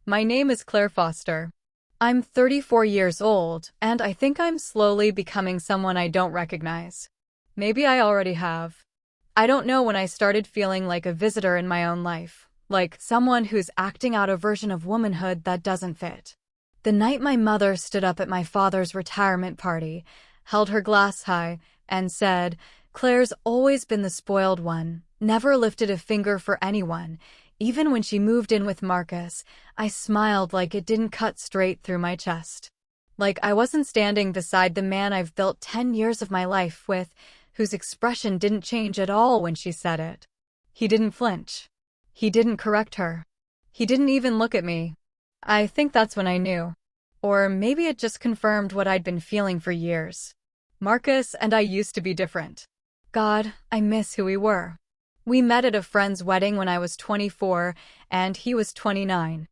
My name is Claire Foster. I'm 34 years old, and I think I'm slowly becoming someone I don't recognize. Maybe I already have. I don't know when I started feeling like a visitor in my own life, like someone who's acting out a version of womanhood that doesn't fit. The night my mother stood up at my father's retirement party, held her glass high, and said, "Claire's always been the spoiled one, never lifted a finger for anyone," even when she moved in with Marcus, I smiled like it didn't cut straight through my chest. Like I wasn't standing beside the man I've built 10 years of my life with, whose expression didn't change at all when she said it. He didn't flinch. He didn't correct her. He didn't even look at me. I think that's when I knew. Or maybe it just confirmed what I'd been feeling for years. Marcus and I used to be different. God, I miss who we were. We met at a friend's wedding when I was 24, and he was 29.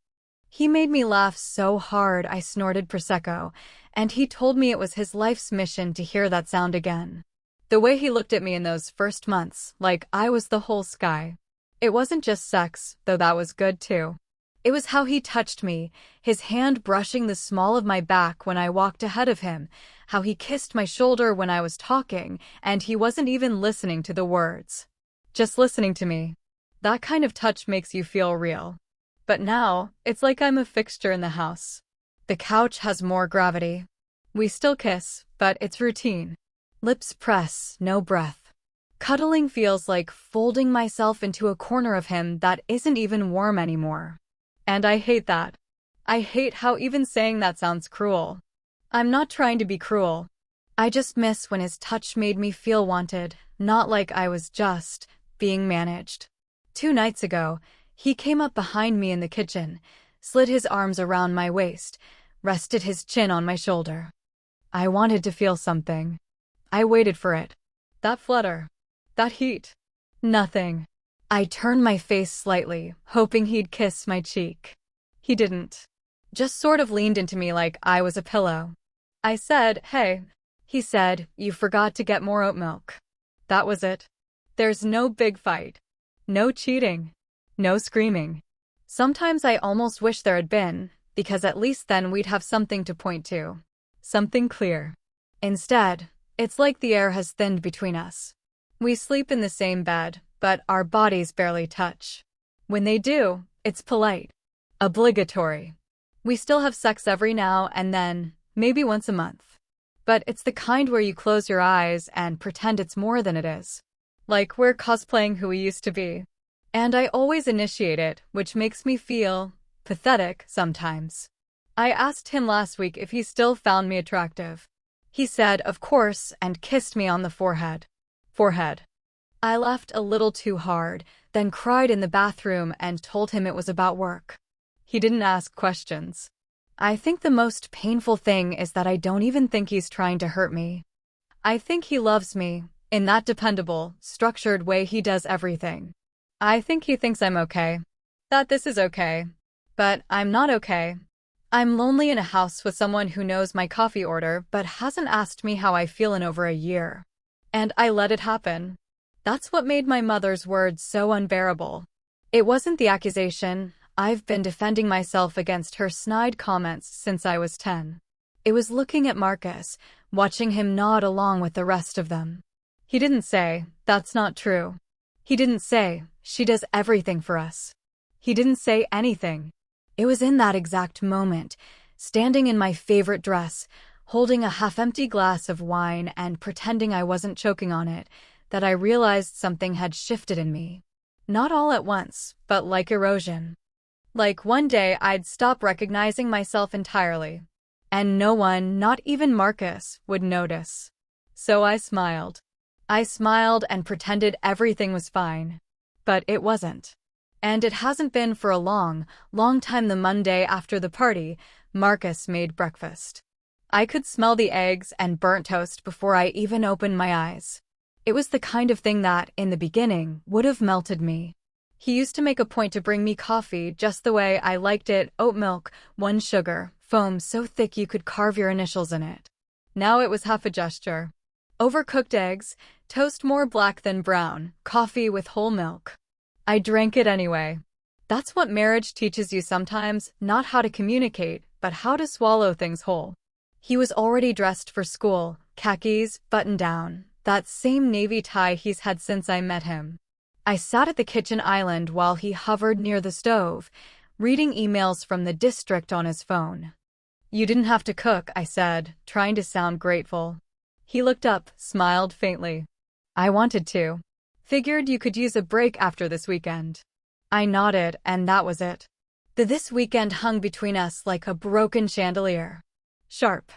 He made me laugh so hard I snorted Prosecco, and he told me it was his life's mission to hear that sound again. The way he looked at me in those first months, like I was the whole sky. It wasn't just sex, though that was good too. It was how he touched me, his hand brushing the small of my back when I walked ahead of him, how he kissed my shoulder when I was talking, and he wasn't even listening to the words. Just listening to me. That kind of touch makes you feel real. But now, it's like I'm a fixture in the house. The couch has more gravity. We still kiss, but it's routine. Lips press, no breath. Cuddling feels like folding myself into a corner of him that isn't even warm anymore. And I hate that. I hate how even saying that sounds cruel. I'm not trying to be cruel. I just miss when his touch made me feel wanted, not like I was just being managed. 2 nights ago, he came up behind me in the kitchen, slid his arms around my waist, rested his chin on my shoulder. I wanted to feel something. I waited for it. That flutter. That heat. Nothing. I turned my face slightly, hoping he'd kiss my cheek. He didn't. Just sort of leaned into me like I was a pillow. I said, "Hey." He said, "You forgot to get more oat milk." That was it. There's no big fight. No cheating. No screaming. Sometimes I almost wish there had been, because at least then we'd have something to point to. Something clear. Instead, it's like the air has thinned between us. We sleep in the same bed, but our bodies barely touch. When they do, it's polite. Obligatory. We still have sex every now and then, maybe once a month. But it's the kind where you close your eyes and pretend it's more than it is. Like we're cosplaying who we used to be. And I always initiate it, which makes me feel pathetic sometimes. I asked him last week if he still found me attractive. He said, of course, and kissed me on the forehead. I laughed a little too hard, then cried in the bathroom and told him it was about work. He didn't ask questions. I think the most painful thing is that I don't even think he's trying to hurt me. I think he loves me, in that dependable, structured way he does everything. I think he thinks I'm okay. That this is okay. But I'm not okay. I'm lonely in a house with someone who knows my coffee order but hasn't asked me how I feel in over a year. And I let it happen. That's what made my mother's words so unbearable. It wasn't the accusation. I've been defending myself against her snide comments since I was 10. It was looking at Marcus, watching him nod along with the rest of them. He didn't say, "That's not true." He didn't say, "She does everything for us." He didn't say anything. It was in that exact moment, standing in my favorite dress, holding a half-empty glass of wine and pretending I wasn't choking on it, that I realized something had shifted in me. Not all at once, but like erosion. Like one day I'd stop recognizing myself entirely. And no one, not even Marcus, would notice. So I smiled. I smiled and pretended everything was fine. But it wasn't. And it hasn't been for a long, long time. The Monday after the party, Marcus made breakfast. I could smell the eggs and burnt toast before I even opened my eyes. It was the kind of thing that, in the beginning, would have melted me. He used to make a point to bring me coffee just the way I liked it, oat milk, 1 sugar, foam so thick you could carve your initials in it. Now it was half a gesture. Overcooked eggs, toast more black than brown, coffee with whole milk. I drank it anyway. That's what marriage teaches you sometimes, not how to communicate, but how to swallow things whole. He was already dressed for school, khakis, button down, that same navy tie he's had since I met him. I sat at the kitchen island while he hovered near the stove, reading emails from the district on his phone. "You didn't have to cook," I said, trying to sound grateful. He looked up, smiled faintly. "I wanted to. Figured you could use a break after this weekend." I nodded, and that was it. This weekend hung between us like a broken chandelier. Sharp.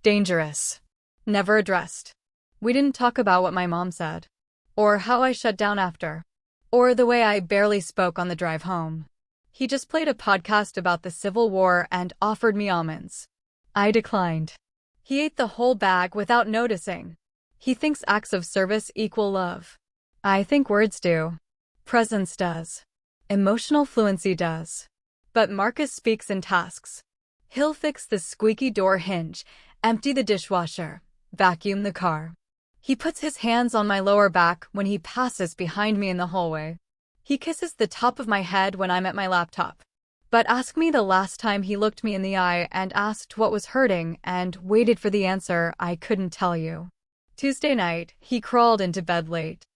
Dangerous. Never addressed. We didn't talk about what my mom said. Or how I shut down after. Or the way I barely spoke on the drive home. He just played a podcast about the Civil War and offered me almonds. I declined. He ate the whole bag without noticing. He thinks acts of service equal love. I think words do. Presence does. Emotional fluency does. But Marcus speaks in tasks. He'll fix the squeaky door hinge, empty the dishwasher, vacuum the car. He puts his hands on my lower back when he passes behind me in the hallway. He kisses the top of my head when I'm at my laptop. But ask me the last time he looked me in the eye and asked what was hurting and waited for the answer I couldn't tell you. Tuesday night, he crawled into bed late.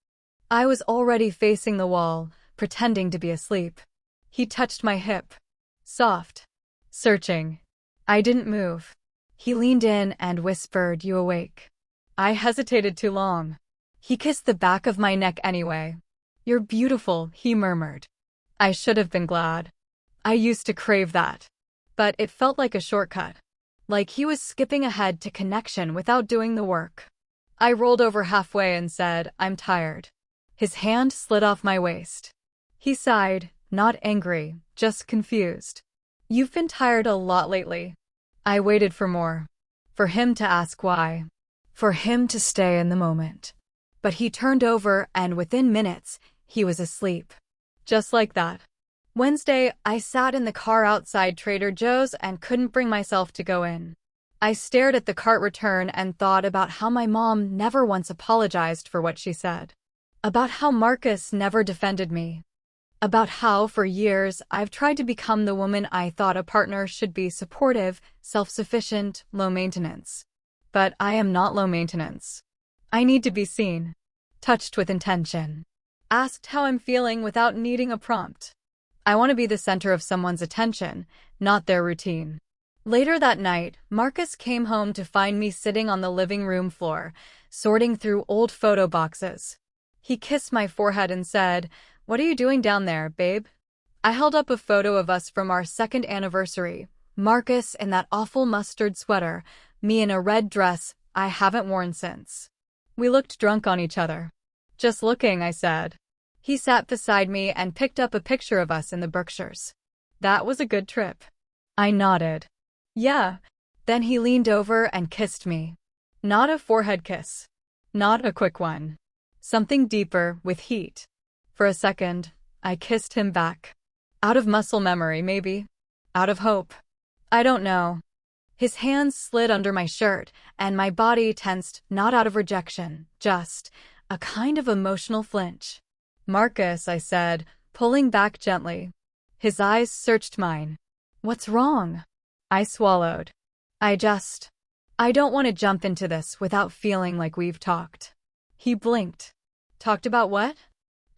I was already facing the wall, pretending to be asleep. He touched my hip. Soft. Searching. I didn't move. He leaned in and whispered, "You awake?" I hesitated too long. He kissed the back of my neck anyway. "You're beautiful," he murmured. I should have been glad. I used to crave that. But it felt like a shortcut. Like he was skipping ahead to connection without doing the work. I rolled over halfway and said, "I'm tired." His hand slid off my waist. He sighed, not angry, just confused. "You've been tired a lot lately." I waited for more. For him to ask why. For him to stay in the moment. But he turned over and within minutes, he was asleep. Just like that. Wednesday, I sat in the car outside Trader Joe's and couldn't bring myself to go in. I stared at the cart return and thought about how my mom never once apologized for what she said. About how Marcus never defended me. About how, for years, I've tried to become the woman I thought a partner should be: supportive, self-sufficient, low maintenance. But I am not low maintenance. I need to be seen. Touched with intention. Asked how I'm feeling without needing a prompt. I want to be the center of someone's attention, not their routine. Later that night, Marcus came home to find me sitting on the living room floor, sorting through old photo boxes. He kissed my forehead and said, "What are you doing down there, babe?" I held up a photo of us from our second anniversary. Marcus in that awful mustard sweater, me in a red dress I haven't worn since. We looked drunk on each other. "Just looking," I said. He sat beside me and picked up a picture of us in the Berkshires. "That was a good trip." I nodded. "Yeah." Then he leaned over and kissed me. Not a forehead kiss. Not a quick one. Something deeper, with heat. For a second, I kissed him back. Out of muscle memory, maybe. Out of hope. I don't know. His hands slid under my shirt, and my body tensed, not out of rejection, just a kind of emotional flinch. "Marcus," I said, pulling back gently. His eyes searched mine. "What's wrong?" I swallowed. I don't want to jump into this without feeling like we've talked." He blinked. "Talked about what?"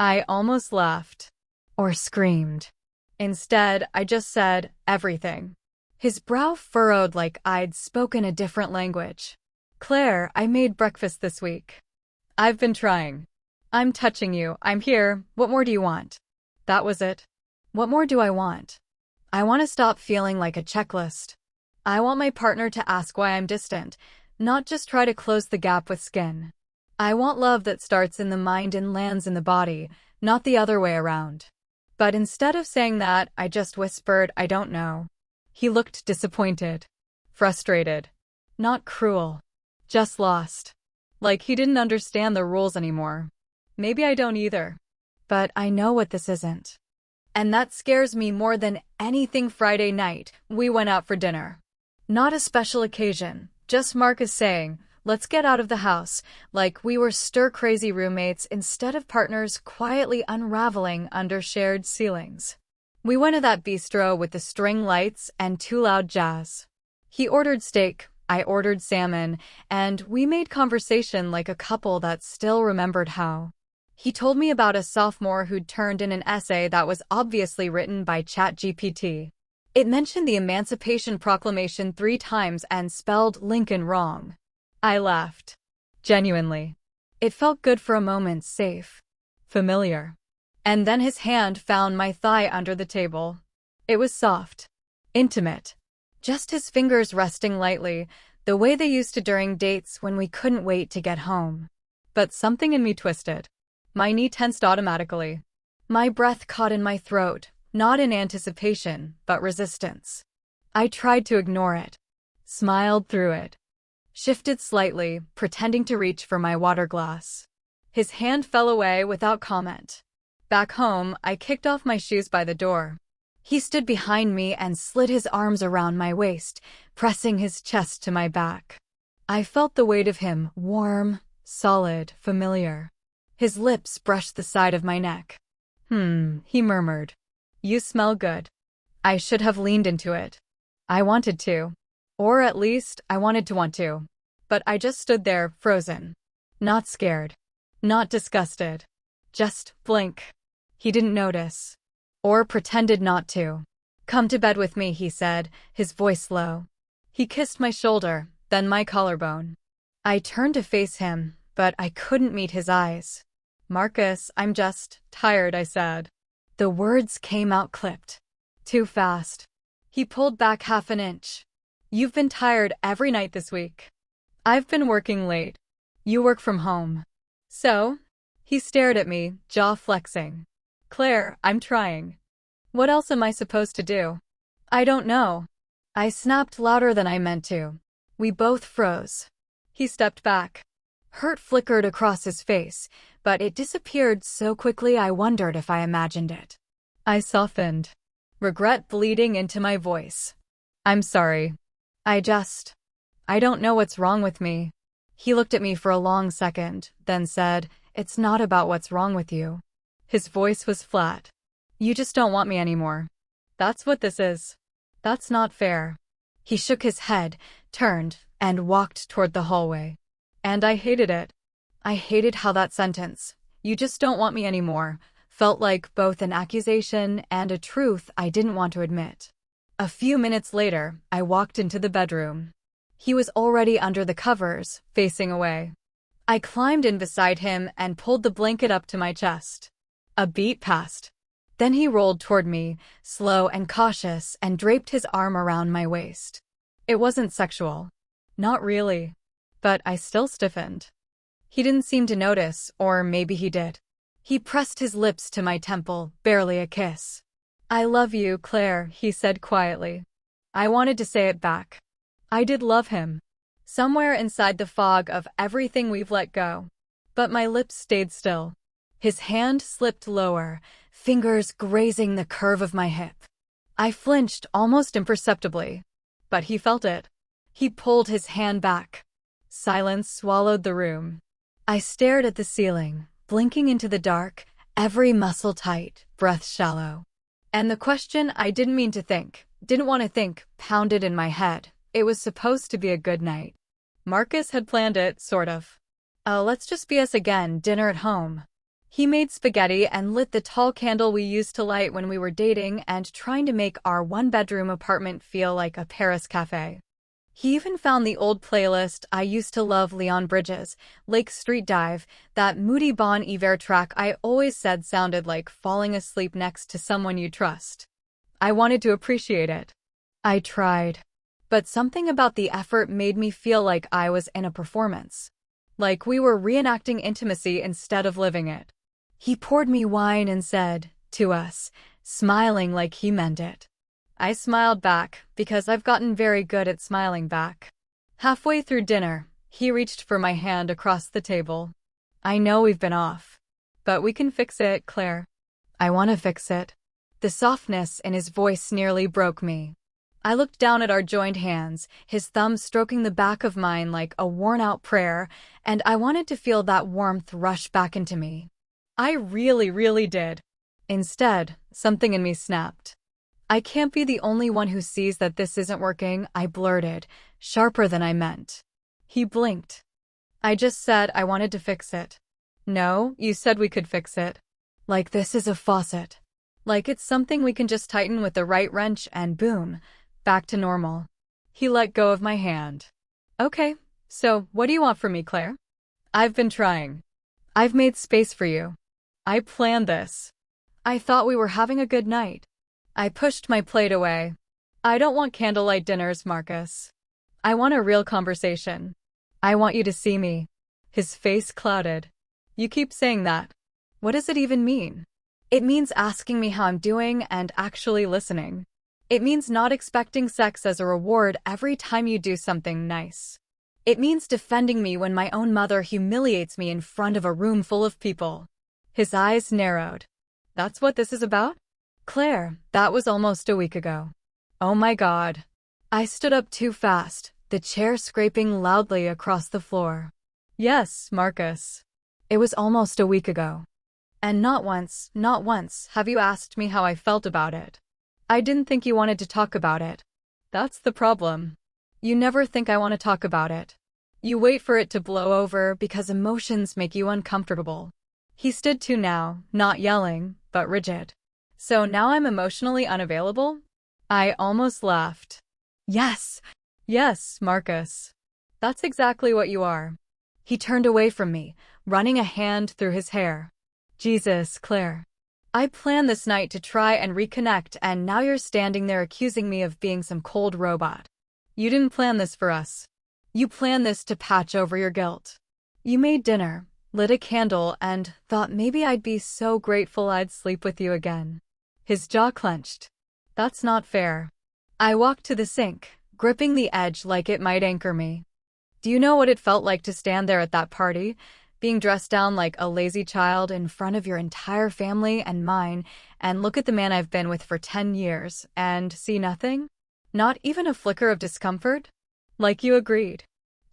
I almost laughed. Or screamed. Instead, I just said, "Everything." His brow furrowed like I'd spoken a different language. "Claire, I made breakfast this week." "I've been trying." "I'm touching you. I'm here. What more do you want?" That was it. What more do I want? I want to stop feeling like a checklist. I want my partner to ask why I'm distant, not just try to close the gap with skin. I want love that starts in the mind and lands in the body, not the other way around. But instead of saying that, I just whispered, "I don't know." He looked disappointed. Frustrated. Not cruel. Just lost. Like he didn't understand the rules anymore. Maybe I don't either. But I know what this isn't. And that scares me more than anything. Friday night, we went out for dinner. Not a special occasion, just Marcus saying, "Let's get out of the house," like we were stir-crazy roommates instead of partners quietly unraveling under shared ceilings. We went to that bistro with the string lights and too loud jazz. He ordered steak, I ordered salmon, and we made conversation like a couple that still remembered how. He told me about a sophomore who'd turned in an essay that was obviously written by ChatGPT. It mentioned the Emancipation Proclamation 3 times and spelled Lincoln wrong. I laughed. Genuinely. It felt good for a moment, safe. Familiar. And then his hand found my thigh under the table. It was soft. Intimate. Just his fingers resting lightly, the way they used to during dates when we couldn't wait to get home. But something in me twisted. My knee tensed automatically. My breath caught in my throat, not in anticipation, but resistance. I tried to ignore it. Smiled through it. Shifted slightly, pretending to reach for my water glass. His hand fell away without comment. Back home, I kicked off my shoes by the door. He stood behind me and slid his arms around my waist, pressing his chest to my back. I felt the weight of him, warm, solid, familiar. His lips brushed the side of my neck. He murmured. You smell good. I should have leaned into it. I wanted to. Or at least, I wanted to want to. But I just stood there, frozen. Not scared. Not disgusted. Just blank. He didn't notice. Or pretended not to. Come to bed with me, he said, his voice low. He kissed my shoulder, then my collarbone. I turned to face him, but I couldn't meet his eyes. Marcus, I'm just tired, I said. The words came out clipped. Too fast. He pulled back half an inch. You've been tired every night this week. I've been working late. You work from home. So? He stared at me, jaw flexing. Claire, I'm trying. What else am I supposed to do? I don't know. I snapped louder than I meant to. We both froze. He stepped back. Hurt flickered across his face, but it disappeared so quickly I wondered if I imagined it. I softened. Regret bleeding into my voice. I'm sorry. I don't know what's wrong with me. He looked at me for a long second, then said, It's not about what's wrong with you. His voice was flat. You just don't want me anymore. That's what this is. That's not fair. He shook his head, turned, and walked toward the hallway. And I hated it. I hated how that sentence, you just don't want me anymore, felt like both an accusation and a truth I didn't want to admit. A few minutes later, I walked into the bedroom. He was already under the covers, facing away. I climbed in beside him and pulled the blanket up to my chest. A beat passed. Then he rolled toward me, slow and cautious, and draped his arm around my waist. It wasn't sexual. Not really. But I still stiffened. He didn't seem to notice, or maybe he did. He pressed his lips to my temple, barely a kiss. I love you, Claire, he said quietly. I wanted to say it back. I did love him. Somewhere inside the fog of everything we've let go. But my lips stayed still. His hand slipped lower, fingers grazing the curve of my hip. I flinched almost imperceptibly. But he felt it. He pulled his hand back. Silence swallowed the room. I stared at the ceiling, blinking into the dark, every muscle tight, breath shallow. And the question I didn't mean to think, didn't want to think, pounded in my head. It was supposed to be a good night. Marcus had planned it, sort of. Let's just be us again, dinner at home. He made spaghetti and lit the tall candle we used to light when we were dating and trying to make our one-bedroom apartment feel like a Paris cafe. He even found the old playlist I used to love, Leon Bridges, Lake Street Dive, that moody Bon Iver track I always said sounded like falling asleep next to someone you trust. I wanted to appreciate it. I tried. But something about the effort made me feel like I was in a performance. Like we were reenacting intimacy instead of living it. He poured me wine and said, to us, smiling like he meant it. I smiled back, because I've gotten very good at smiling back. Halfway through dinner, he reached for my hand across the table. I know we've been off. But we can fix it, Claire. I want to fix it. The softness in his voice nearly broke me. I looked down at our joined hands, his thumb stroking the back of mine like a worn-out prayer, and I wanted to feel that warmth rush back into me. I really did. Instead, something in me snapped. I can't be the only one who sees that this isn't working, I blurted, sharper than I meant. He blinked. I just said I wanted to fix it. No, you said we could fix it. Like this is a faucet. Like it's something we can just tighten with the right wrench and boom, back to normal. He let go of my hand. Okay, so what do you want from me, Claire? I've been trying. I've made space for you. I planned this. I thought we were having a good night. I pushed my plate away. I don't want candlelight dinners, Marcus. I want a real conversation. I want you to see me. His face clouded. You keep saying that. What does it even mean? It means asking me how I'm doing and actually listening. It means not expecting sex as a reward every time you do something nice. It means defending me when my own mother humiliates me in front of a room full of people. His eyes narrowed. That's what this is about? Claire, that was almost a week ago. Oh my God. I stood up too fast, the chair scraping loudly across the floor. Yes, Marcus. It was almost a week ago. And not once have you asked me how I felt about it. I didn't think you wanted to talk about it. That's the problem. You never think I want to talk about it. You wait for it to blow over because emotions make you uncomfortable. He stood to now, not yelling, but rigid. So now I'm emotionally unavailable? I almost laughed. Yes, Marcus. That's exactly what you are. He turned away from me, running a hand through his hair. Jesus, Claire. I planned this night to try and reconnect, and now you're standing there accusing me of being some cold robot. You didn't plan this for us. You planned this to patch over your guilt. You made dinner, lit a candle, and thought maybe I'd be so grateful I'd sleep with you again. His jaw clenched. That's not fair. I walked to the sink, gripping the edge like it might anchor me. Do you know what it felt like to stand there at that party, being dressed down like a lazy child in front of your entire family and mine, and look at the man I've been with for 10 years, and see nothing? Not even a flicker of discomfort? Like you agreed.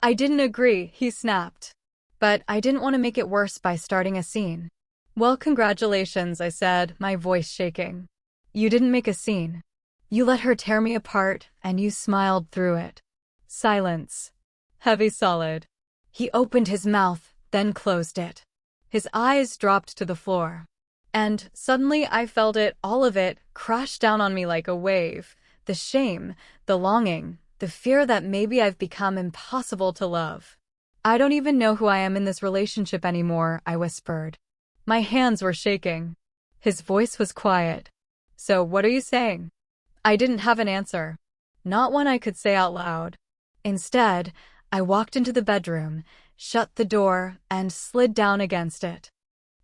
I didn't agree, he snapped. But I didn't want to make it worse by starting a scene. Well, congratulations, I said, my voice shaking. You didn't make a scene. You let her tear me apart, and you smiled through it. Silence. Heavy solid. He opened his mouth, then closed it. His eyes dropped to the floor. And suddenly I felt it, all of it, crash down on me like a wave. The shame, the longing, the fear that maybe I've become impossible to love. I don't even know who I am in this relationship anymore, I whispered. My hands were shaking. His voice was quiet. So what are you saying? I didn't have an answer. Not one I could say out loud. Instead, I walked into the bedroom, shut the door, and slid down against it.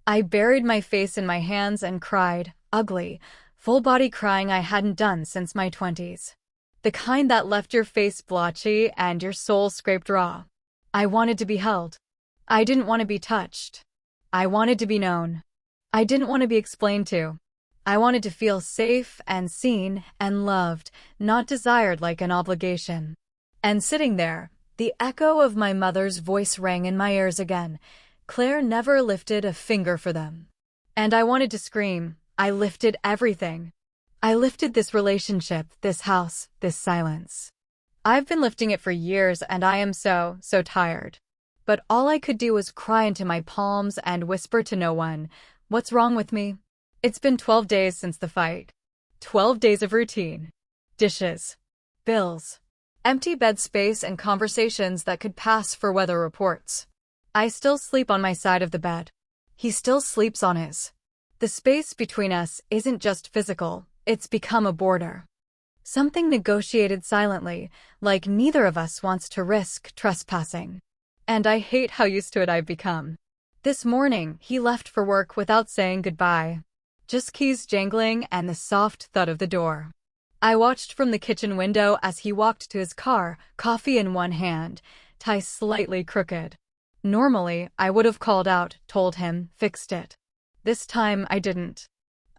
I buried my face in my hands and cried, ugly, full-body crying I hadn't done since my 20s. The kind that left your face blotchy and your soul scraped raw. I wanted to be held. I didn't want to be touched. I wanted to be known. I didn't want to be explained to. I wanted to feel safe and seen and loved, not desired like an obligation. And sitting there, the echo of my mother's voice rang in my ears again. Claire never lifted a finger for them. And I wanted to scream. I lifted everything. I lifted this relationship, this house, this silence. I've been lifting it for years and I am so tired. But all I could do was cry into my palms and whisper to no one, what's wrong with me? It's been 12 days since the fight. 12 days of routine. Dishes. Bills. Empty bed space and conversations that could pass for weather reports. I still sleep on my side of the bed. He still sleeps on his. The space between us isn't just physical, it's become a border. Something negotiated silently, like neither of us wants to risk trespassing. And I hate how used to it I've become. This morning, he left for work without saying goodbye. Just keys jangling and the soft thud of the door. I watched from the kitchen window as he walked to his car, coffee in one hand, tie slightly crooked. Normally, I would have called out, told him, fixed it. This time, I didn't.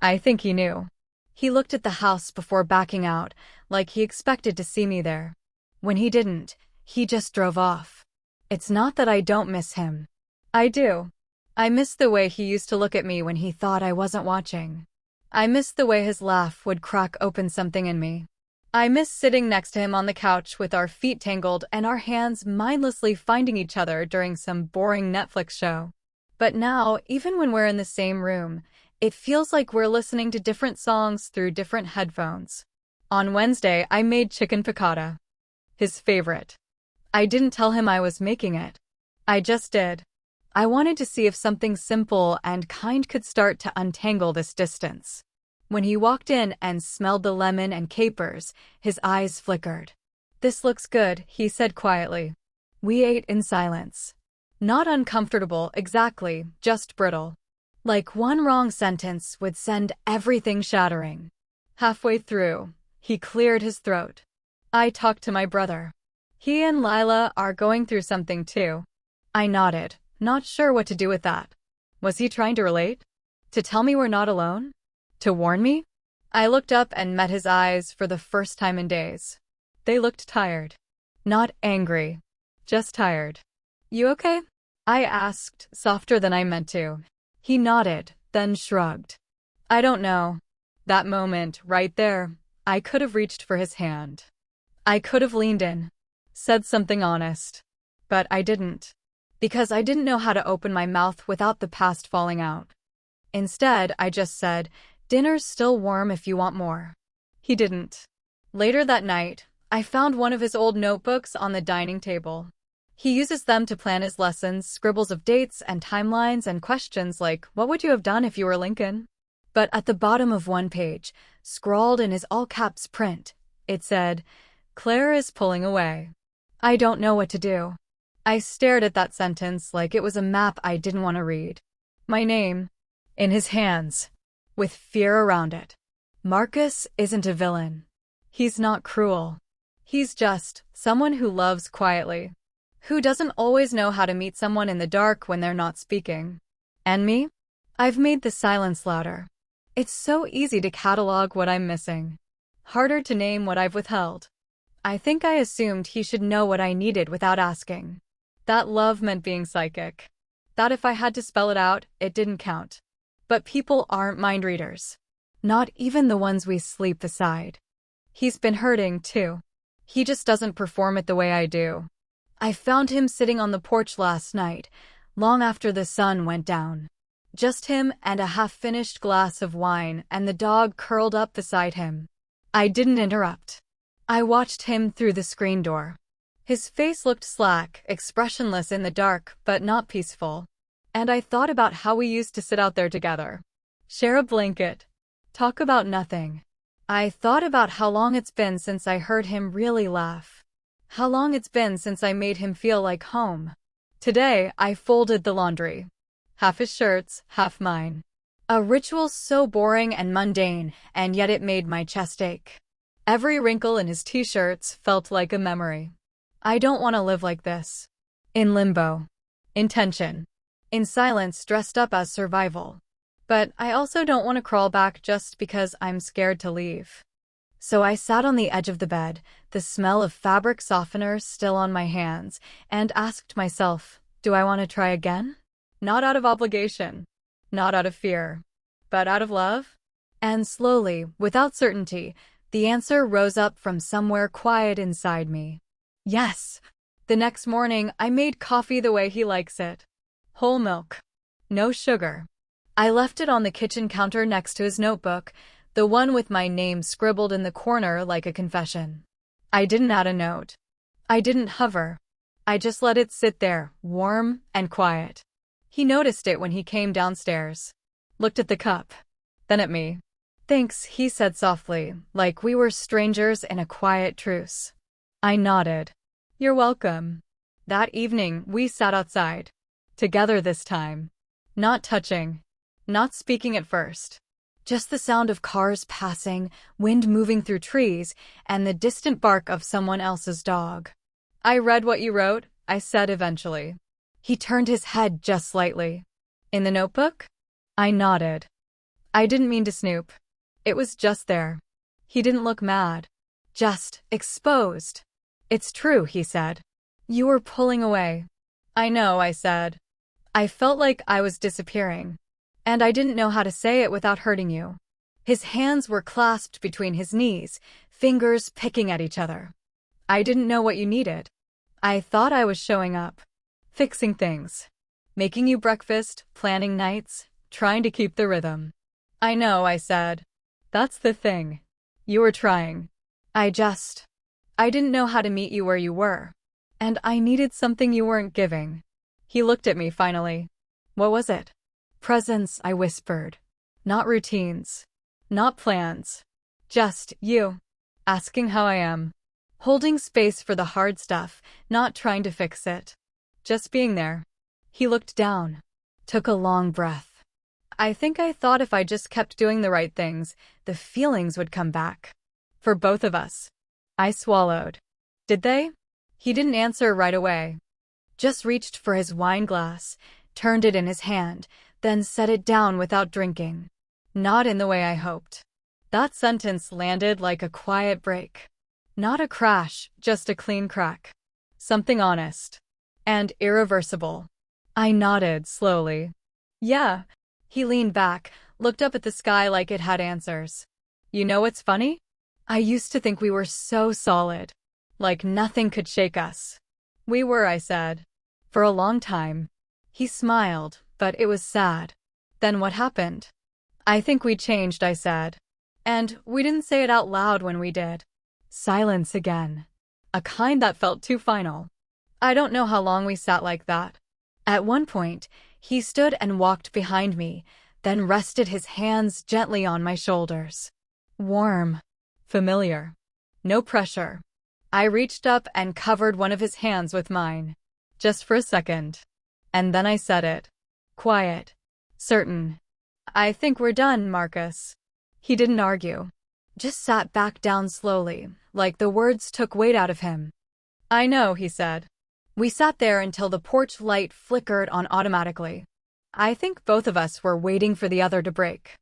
I think he knew. He looked at the house before backing out, like he expected to see me there. When he didn't, he just drove off. It's not that I don't miss him. I do. I miss the way he used to look at me when he thought I wasn't watching. I missed the way his laugh would crack open something in me. I missed sitting next to him on the couch with our feet tangled and our hands mindlessly finding each other during some boring Netflix show. But now, even when we're in the same room, it feels like we're listening to different songs through different headphones. On Wednesday, I made chicken piccata. His favorite. I didn't tell him I was making it. I just did. I wanted to see if something simple and kind could start to untangle this distance. When he walked in and smelled the lemon and capers, his eyes flickered. "This looks good," he said quietly. We ate in silence. Not uncomfortable, exactly, just brittle. Like one wrong sentence would send everything shattering. Halfway through, he cleared his throat. I talked to my brother. He and Lila are going through something too. I nodded, not sure what to do with that. Was he trying to relate? To tell me we're not alone? To warn me? I looked up and met his eyes for the first time in days. They looked tired. Not angry. Just tired. "You okay?" I asked, softer than I meant to. He nodded, then shrugged. I don't know. That moment, right there, I could have reached for his hand. I could have leaned in, said something honest. But I didn't. Because I didn't know how to open my mouth without the past falling out. Instead, I just said, "Dinner's still warm if you want more." He didn't. Later that night, I found one of his old notebooks on the dining table. He uses them to plan his lessons, scribbles of dates and timelines and questions like, "What would you have done if you were Lincoln?" But at the bottom of one page, scrawled in his all-caps print, it said, "Claire is pulling away. I don't know what to do." I stared at that sentence like it was a map I didn't want to read. My name, in his hands, with fear around it. Marcus isn't a villain. He's not cruel. He's just someone who loves quietly. Who doesn't always know how to meet someone in the dark when they're not speaking. And me? I've made the silence louder. It's so easy to catalog what I'm missing. Harder to name what I've withheld. I think I assumed he should know what I needed without asking. That love meant being psychic. That if I had to spell it out, it didn't count. But people aren't mind readers. Not even the ones we sleep beside. He's been hurting, too. He just doesn't perform it the way I do. I found him sitting on the porch last night, long after the sun went down. Just him and a half-finished glass of wine and the dog curled up beside him. I didn't interrupt. I watched him through the screen door. His face looked slack, expressionless in the dark, but not peaceful. And I thought about how we used to sit out there together. Share a blanket. Talk about nothing. I thought about how long it's been since I heard him really laugh. How long it's been since I made him feel like home. Today, I folded the laundry. Half his shirts, half mine. A ritual so boring and mundane, and yet it made my chest ache. Every wrinkle in his t-shirts felt like a memory. I don't want to live like this. In limbo. In tension. In silence dressed up as survival. But I also don't want to crawl back just because I'm scared to leave. So I sat on the edge of the bed, the smell of fabric softener still on my hands, and asked myself, do I want to try again? Not out of obligation. Not out of fear. But out of love? And slowly, without certainty, the answer rose up from somewhere quiet inside me. Yes. The next morning, I made coffee the way he likes it. Whole milk. No sugar. I left it on the kitchen counter next to his notebook, the one with my name scribbled in the corner like a confession. I didn't add a note. I didn't hover. I just let it sit there, warm and quiet. He noticed it when he came downstairs. Looked at the cup. Then at me. "Thanks," he said softly, like we were strangers in a quiet truce. I nodded. "You're welcome." That evening, we sat outside. Together this time. Not touching. Not speaking at first. Just the sound of cars passing, wind moving through trees, and the distant bark of someone else's dog. "I read what you wrote," I said eventually. He turned his head just slightly. "In the notebook?" I nodded. I didn't mean to snoop. It was just there. He didn't look mad. Just exposed. "It's true," he said. "You were pulling away." "I know," I said. "I felt like I was disappearing. And I didn't know how to say it without hurting you." His hands were clasped between his knees, fingers picking at each other. I didn't know what you needed. I thought I was showing up. Fixing things. Making you breakfast, planning nights, trying to keep the rhythm. I know, I said. That's the thing. You were trying. I didn't know how to meet you where you were. And I needed something you weren't giving. He looked at me finally. What was it? Presence, I whispered. Not routines. Not plans. Just you. Asking how I am. Holding space for the hard stuff, not trying to fix it. Just being there. He looked down. Took a long breath. I think I thought if I just kept doing the right things, the feelings would come back. For both of us. I swallowed. Did they? He didn't answer right away. Just reached for his wine glass, turned it in his hand, then set it down without drinking. Not in the way I hoped. That sentence landed like a quiet break. Not a crash, just a clean crack. Something honest. And irreversible. I nodded slowly. Yeah. He leaned back, looked up at the sky like it had answers. You know what's funny? I used to think we were so solid. Like nothing could shake us. We were, I said. For a long time. He smiled, but it was sad. Then what happened? I think we changed, I said. And we didn't say it out loud when we did. Silence again. A kind that felt too final. I don't know how long we sat like that. At one point, he stood and walked behind me, then rested his hands gently on my shoulders. Warm. Familiar. No pressure. I reached up and covered one of his hands with mine. Just for a second. And then I said it. Quiet. Certain. I think we're done, Marcus. He didn't argue. Just sat back down slowly, like the words took weight out of him. I know, he said. We sat there until the porch light flickered on automatically. I think both of us were waiting for the other to break.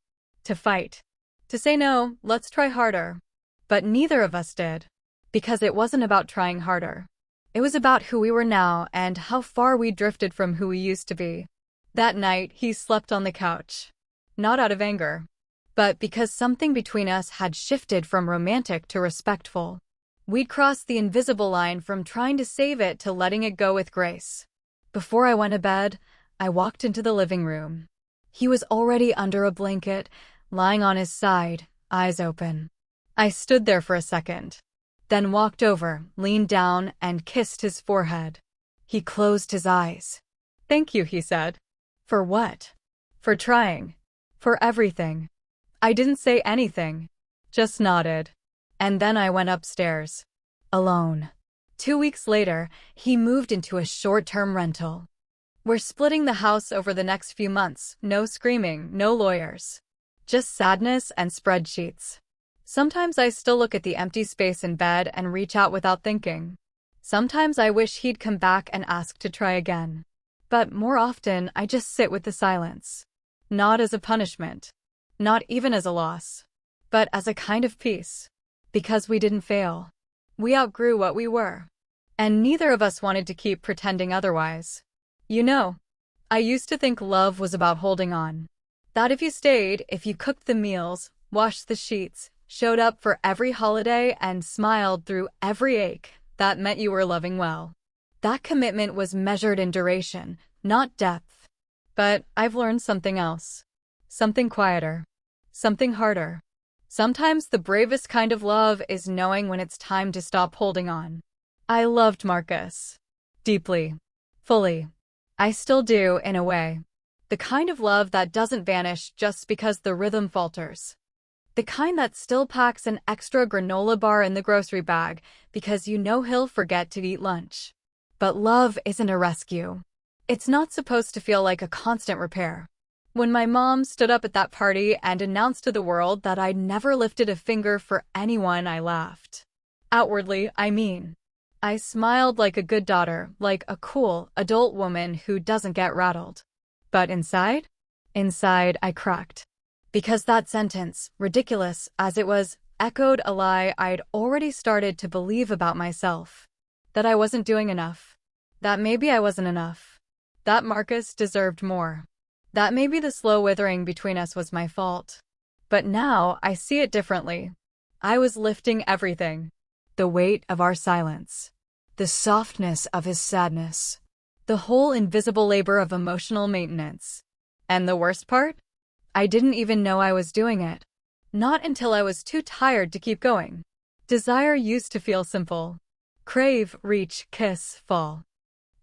To fight. To say no, let's try harder. But neither of us did. Because it wasn't about trying harder. It was about who we were now and how far we drifted from who we used to be. That night, he slept on the couch. Not out of anger. But because something between us had shifted from romantic to respectful. We'd crossed the invisible line from trying to save it to letting it go with grace. Before I went to bed, I walked into the living room. He was already under a blanket, lying on his side, eyes open. I stood there for a second. Then walked over, leaned down, and kissed his forehead. He closed his eyes. Thank you, he said. For what? For trying. For everything. I didn't say anything. Just nodded. And then I went upstairs. Alone. 2 weeks later, he moved into a short-term rental. We're splitting the house over the next few months. No screaming, no lawyers. Just sadness and spreadsheets. Sometimes I still look at the empty space in bed and reach out without thinking. Sometimes I wish he'd come back and ask to try again. But more often, I just sit with the silence. Not as a punishment. Not even as a loss. But as a kind of peace. Because we didn't fail. We outgrew what we were. And neither of us wanted to keep pretending otherwise. You know, I used to think love was about holding on. That if you stayed, if you cooked the meals, washed the sheets, showed up for every holiday, and smiled through every ache, that meant you were loving well. That commitment was measured in duration, not depth. But I've learned something else. Something quieter. Something harder. Sometimes the bravest kind of love is knowing when it's time to stop holding on. I loved Marcus. Deeply. Fully. I still do, in a way. The kind of love that doesn't vanish just because the rhythm falters. The kind that still packs an extra granola bar in the grocery bag because you know he'll forget to eat lunch. But love isn't a rescue. It's not supposed to feel like a constant repair. When my mom stood up at that party and announced to the world that I'd never lifted a finger for anyone, I laughed. Outwardly, I mean. I smiled like a good daughter, like a cool, adult woman who doesn't get rattled. But inside? Inside, I cracked. Because that sentence, ridiculous as it was, echoed a lie I'd already started to believe about myself. That I wasn't doing enough. That maybe I wasn't enough. That Marcus deserved more. That maybe the slow withering between us was my fault. But now I see it differently. I was lifting everything. The weight of our silence. The softness of his sadness. The whole invisible labor of emotional maintenance. And the worst part? I didn't even know I was doing it. Not until I was too tired to keep going. Desire used to feel simple. Crave, reach, kiss, fall.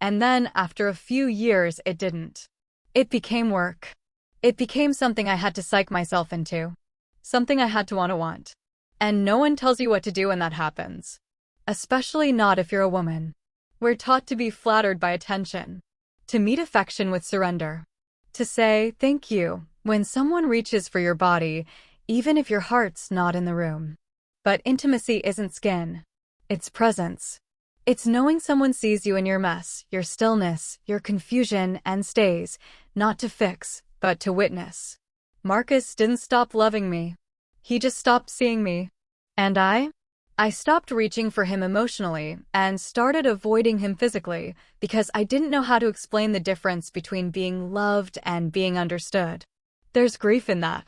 And then, after a few years, it didn't. It became work. It became something I had to psych myself into. Something I had to want. And no one tells you what to do when that happens. Especially not if you're a woman. We're taught to be flattered by attention. To meet affection with surrender. To say, thank you, when someone reaches for your body, even if your heart's not in the room. But intimacy isn't skin. It's presence. It's knowing someone sees you in your mess, your stillness, your confusion, and stays, not to fix, but to witness. Marcus didn't stop loving me. He just stopped seeing me. And I stopped reaching for him emotionally and started avoiding him physically because I didn't know how to explain the difference between being loved and being understood. There's grief in that.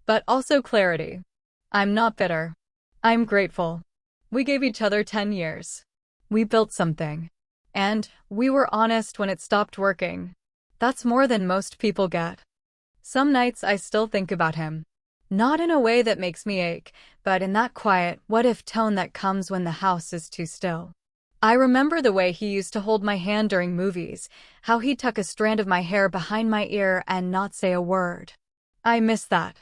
But also clarity. I'm not bitter. I'm grateful. We gave each other 10 years. We built something. And we were honest when it stopped working. That's more than most people get. Some nights I still think about him. Not in a way that makes me ache, but in that quiet, what-if tone that comes when the house is too still. I remember the way he used to hold my hand during movies, how he'd tuck a strand of my hair behind my ear and not say a word. I miss that.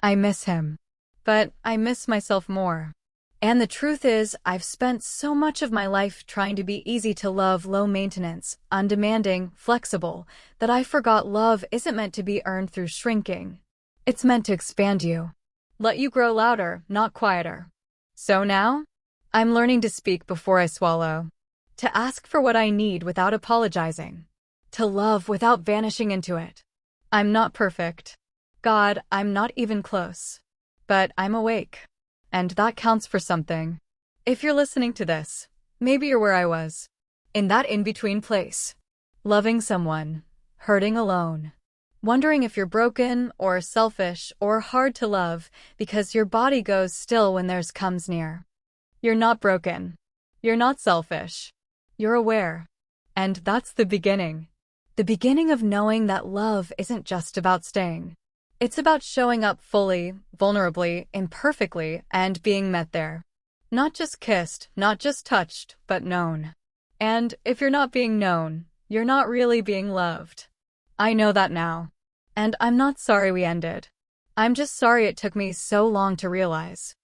I miss him. But I miss myself more. And the truth is, I've spent so much of my life trying to be easy to love, low maintenance, undemanding, flexible, that I forgot love isn't meant to be earned through shrinking. It's meant to expand you. Let you grow louder, not quieter. So now, I'm learning to speak before I swallow. To ask for what I need without apologizing. To love without vanishing into it. I'm not perfect. God, I'm not even close. But I'm awake. And that counts for something. If you're listening to this, maybe you're where I was. In that in-between place. Loving someone. Hurting alone. Wondering if you're broken, or selfish, or hard to love, because your body goes still when theirs comes near. You're not broken. You're not selfish. You're aware. And that's the beginning. The beginning of knowing that love isn't just about staying. It's about showing up fully, vulnerably, imperfectly, and being met there. Not just kissed, not just touched, but known. And if you're not being known, you're not really being loved. I know that now. And I'm not sorry we ended. I'm just sorry it took me so long to realize.